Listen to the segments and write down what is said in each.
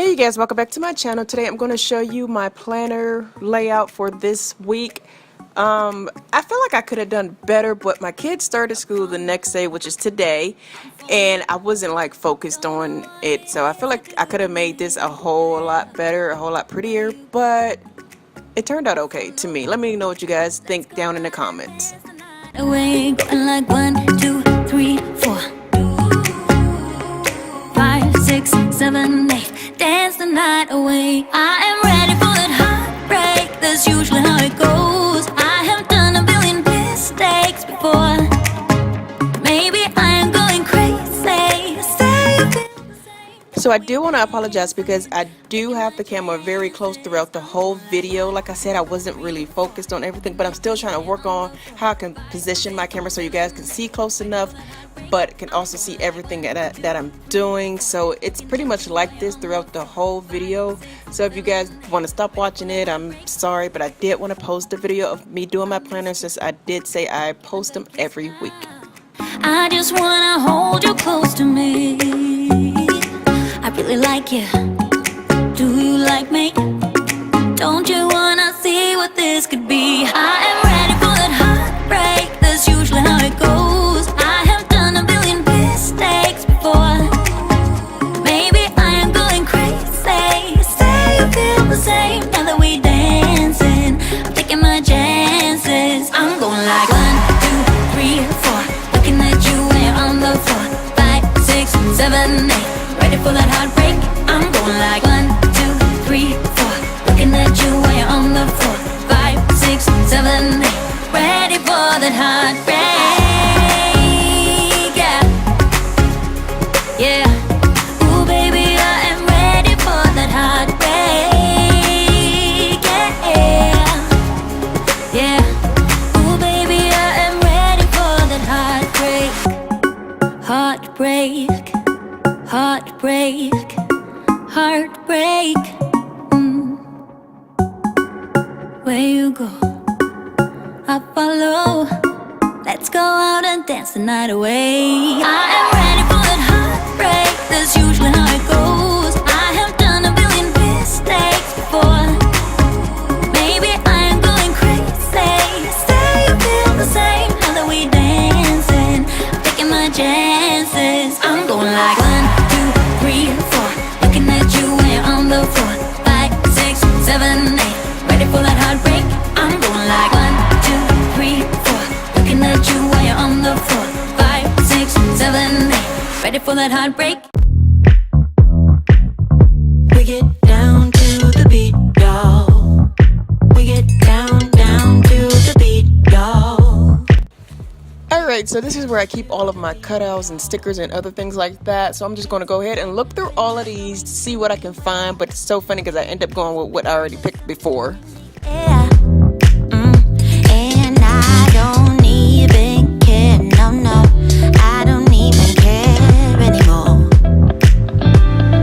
Hey you guys, welcome back to my channel. Today I'm going to show you my planner layout for this week. I feel like I could have done better, but my kids started school the next day, which is today, and I wasn't like focused on it, so I feel like I could have made this a whole lot better, a whole lot prettier, but it turned out okay to me. Let me know what you guys think down in the comments. Away, going like 1, 2, 3, 4, 5, 6, 7, 8. Dance the night away. I am ready for that heartbreak. That's usually how it goes. I have done a billion mistakes before. Maybe I am going crazy. So I do want to apologize because I do have the camera very close throughout the whole video. Like I said, I wasn't really focused on everything, but I'm still trying to work on how I can position my camera so you guys can see close enough, but can also see everything that I'm doing. So it's pretty much like this throughout the whole video. So if you guys want to stop watching it, I'm sorry, but I did want to post a video of me doing my planner since I did say I post them every week. I just want to hold you close to me. I really like you. Do you like me? Don't you wanna see what this could be? I am ready for that heartbreak. That's usually how it goes. I have done a billion mistakes before. Maybe I am going crazy. Say you feel the same now that we dancing. I'm taking my chances. I'm going like 1, 2, 3, 4. Looking at you when you're on the floor. 5, 6, 7, 8. Ready for that heartbreak? I'm going like 1, 2, 3, 4. Looking at you when you're on the floor. 5, 6, 7, 8. Ready for that heartbreak? Yeah, yeah. Ooh, baby, I am ready for that heartbreak. Yeah, yeah. Ooh, baby, I am ready for that heartbreak. Heartbreak. Heartbreak, heartbreak. Where you go, I follow. Let's go out and dance the night away. I am ready for that heartbreak. That's usually how it goes. I have done a billion mistakes before. Maybe I am going crazy. Say you feel the same now that we dancing. I'm taking my chances. I'm going like 1, 2, 3, 4. Looking at you when you're on the floor. 5, 6, 7, 8. Ready for that heartbreak? I'm going like 1, 2, 3, 4. Looking at you when you're on the floor. 5, 6, 7, 8. Ready for that heartbreak? We get down to the beat, y'all. We get down to the beat, y'all. Alright, so this is where I keep all of my cutouts and stickers and other things like that. So I'm just going to go ahead and look through all of these to see what I can find. But it's so funny because I end up going with what I already picked before. Yeah. And I don't even care, no, I don't even care anymore.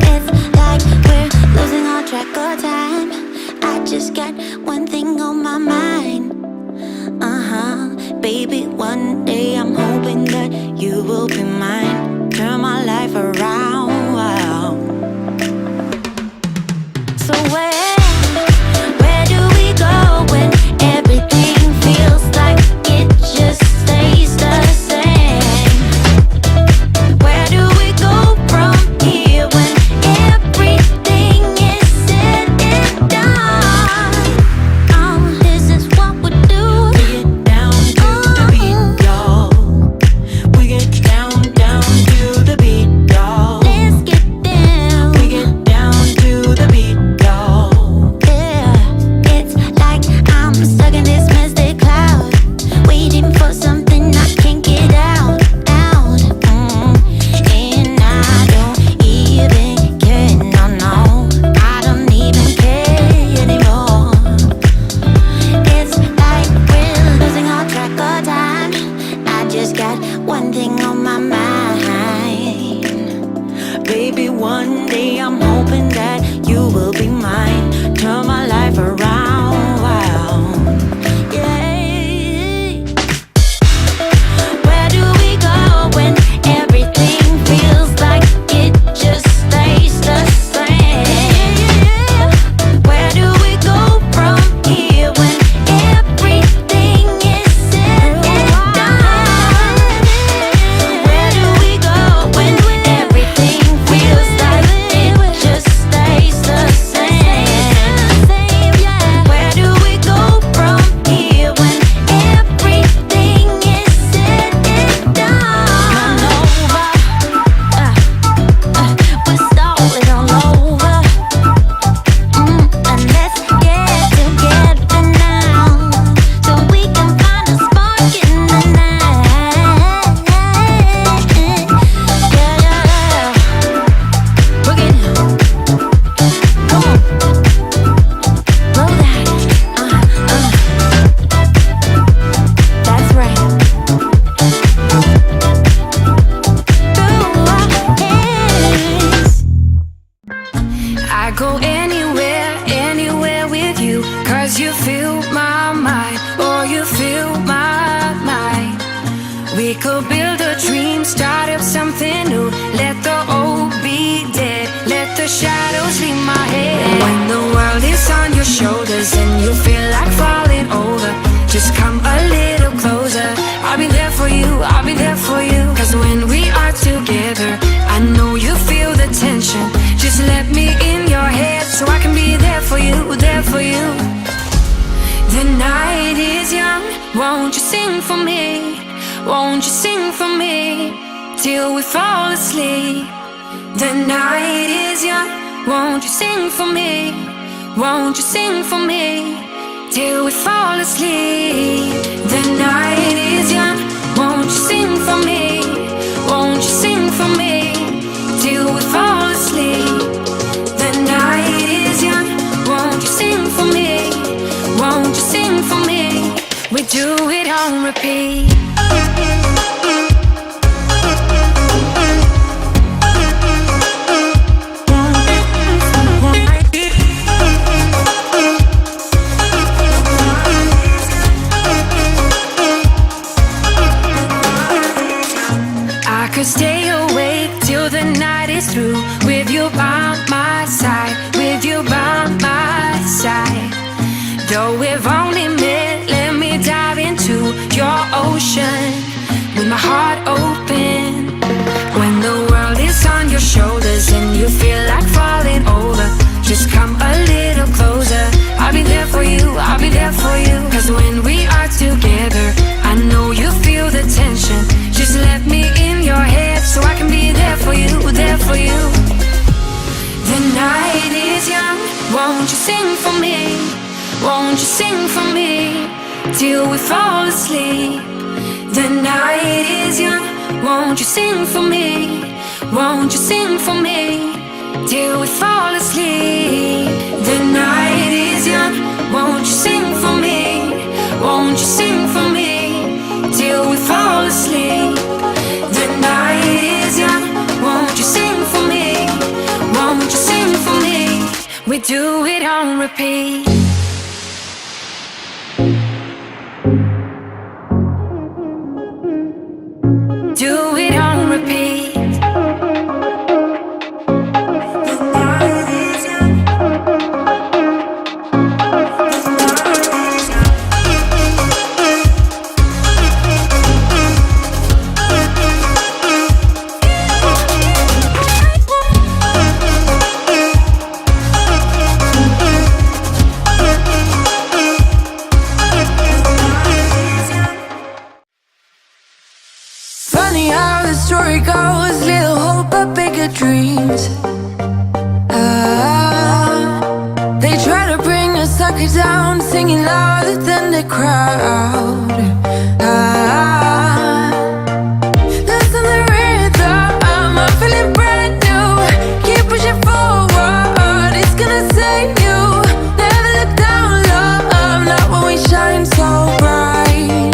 It's like we're losing all track of time. I just got one thing on my mind. Baby, one day I'm hoping that you will be mine. Turn my life around. So where do we go when everything feels like it I go anywhere, anywhere with you, 'cause you fill my mind, oh you fill my mind. We could build a dream, start up something new. Let the old be dead, let the shadows leave my head. And when the world is on your shoulders and you feel like falling over, just come a little closer. I'll be there for you, I'll be there for you. 'Cause when we are together, I know you feel the tension. Just let me in your head so I can be there for you, there for you. The night is young, won't you sing for me? Won't you sing for me till we fall asleep? The night is young, won't you sing for me? Won't you sing for me till we fall asleep? The night is young, won't you sing for me? Won't you sing for me till we fall asleep? The night is young, won't you sing for me? Won't you sing for me? We do it on repeat. I could stay awake till the night is through, with you by my side, with you by my side. Though we've only met, let me dive into your ocean with my heart open. When the world is on your shoulders and you feel like falling over, just come a little closer. I'll be there for you, I'll be there for you. 'Cause when we are together, I know you feel the tension. Just let me in your head so I can be there for you, there for you. The night is young, won't you sing for me? Won't you sing for me till we fall asleep? The night is young, won't you sing for me? Won't you sing for me till we fall asleep? The night is young, won't you sing for me? Won't you sing for me till we fall asleep? The night is young, won't you sing for me? Won't you sing for me? We do it on repeat. Do it on repeat. Funny how the story goes, little hope but bigger dreams. They try to bring a sucker down, singing louder than the crowd. Listen the rhythm, I'm feeling brand new. Keep pushing forward, it's gonna save you. Never look down, love, not when we shine so bright.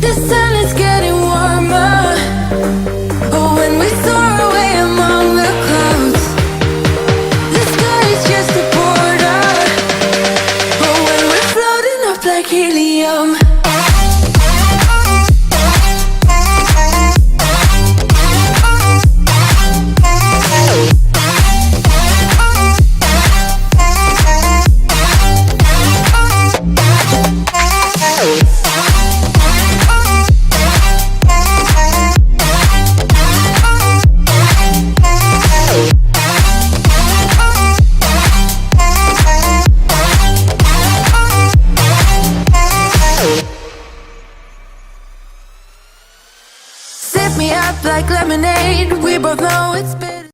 The sun is getting warmer, oh, when we soar away among the clouds. The sky is just a border, oh, when we're floating up like helium. Sip me up like lemonade, we both know it's bitter.